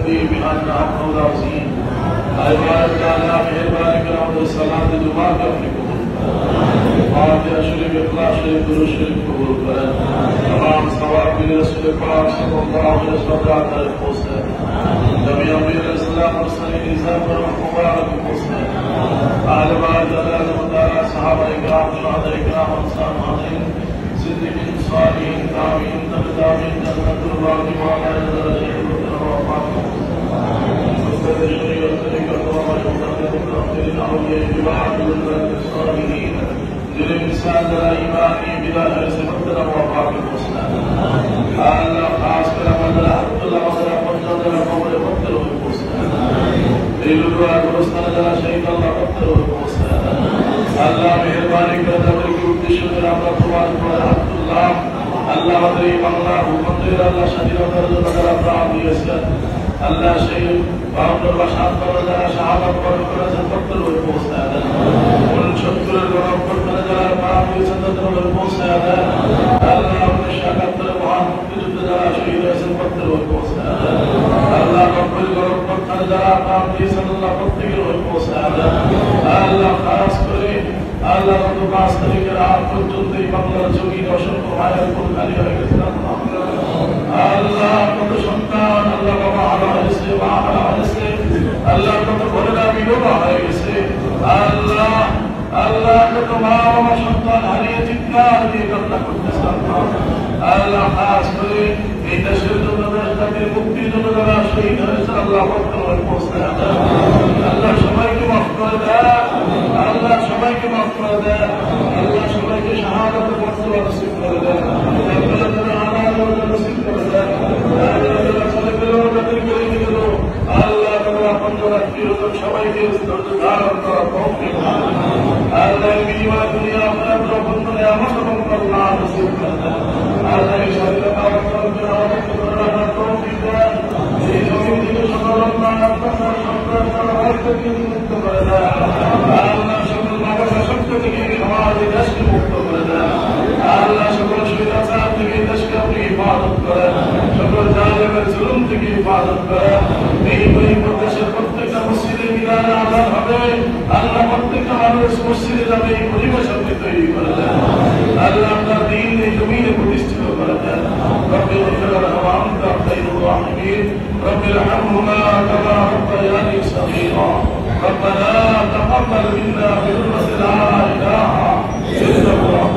تقضي بها النعم العظيم عباد تعالى مهربان کرام صلاة جمعہ کے اپنے قبول فاتحہ شریف اخلاص شریف درود شریف قبول کریں تمام ثواب کے رسول پاک صلی اللہ علیہ وسلم کا پوس ہے نبی امیر السلام مرسلین نظام پر مبارک پوس ہے اہل بیت اللہ مدارہ صحابہ کرام شہداء کرام انصار مہاجرین صدیقین صالحین تابعین تابعین جنت الباقی وعلى درجات الوفات للإنسان لا إيماني بلا حرص مقتدر وفاق الحسنى الله خاص كلام الله عبد الله وصلى مقتدر وقبل مقتدر الحسنى للدعاء الحسنى لا شيء الله مقتدر الحسنى الله مهرباني كذا بلكي ودش كلام الله عبد الله الله مدري الله مقتدر الله شديد وترجو نظر أبراهيم يسكت الله شيء وعبد الرحمن فرد شعبا فرد فقتل والحسنى والشكر الرب فرد أبراهيم يسكت والحسنى الله من الشكر الرحمن فرد شهيد يسكت فقتل والحسنى الله رب الرب فرد أبراهيم يسكت فقتل والحسنى الله خاص كريم الله رب باستري كرام كنتم بمغلر جوگي روشن فرمایا كل خالي الاسلام الله قد شنطان الله بابا على اسے وعلى اسے الله قد بھرنا بھی لوگا ہے اسے الله الله قد ما شنطان ہری جتنار دی قبل كنت سلطان الله خاص کرے এই দেশের জন্য দেশটাকে মুক্তির জন্য যারা শহীদ হয়েছে আল্লাহ বর্তমান পৌঁছে আল্লাহ সবাইকে মাফ করে দেয় আল্লাহ সবাইকে মাফ করে দেয় আল্লাহ সবাইকে শাহাদাতের মর্তবা নসিব করে দেয় আল্লাহ তাআলা আলাদা নসিব করে দেয় আল্লাহ তাআলা ছেলেগুলো যাদের করে দিল আল্লাহ তাআলা আপনাদের প্রিয়জন সবাইকে ধৈর্য ধারণ করার তৌফিক দান আল্লাহ বিনিময় দুনিয়া আখিরাত বন্ধনে আমাদের আল্লাহ নসিব করে দেয় আল্লাহ এই স্বাধীনতা অর্জনের আমাদের তৌফিক দেন এই জমিন থেকে সকল আল্লাহ আপনার সন্তানকে মুক্ত করে দেয় আল্লাহ সকল মাদ্রাসা শক্ত থেকে আমাদের দেশকে মুক্ত করে দেয় আল্লাহ সকল স্বৈরাচার থেকে দেশকে আপনি হিফাজত করেন সকল জালেমের জুলুম থেকে হিফাজত করেন এই দেশের প্রত্যেকটা মসজিদে মিলানে আযান হবে আল্লাহ প্রত্যেকটা মানুষ মসজিদে যাবে এই পরিবেশ আপনি তৈরি করে দেন আল্লাহ আপনার দ্বীন এই জমিনে প্রতিষ্ঠিত করে দেন رب اغفر لهما وانت خير الراحمين رب ارحمهما كما ربياني صغيرا ربنا تقبل منا بحرمة لا اله الا الله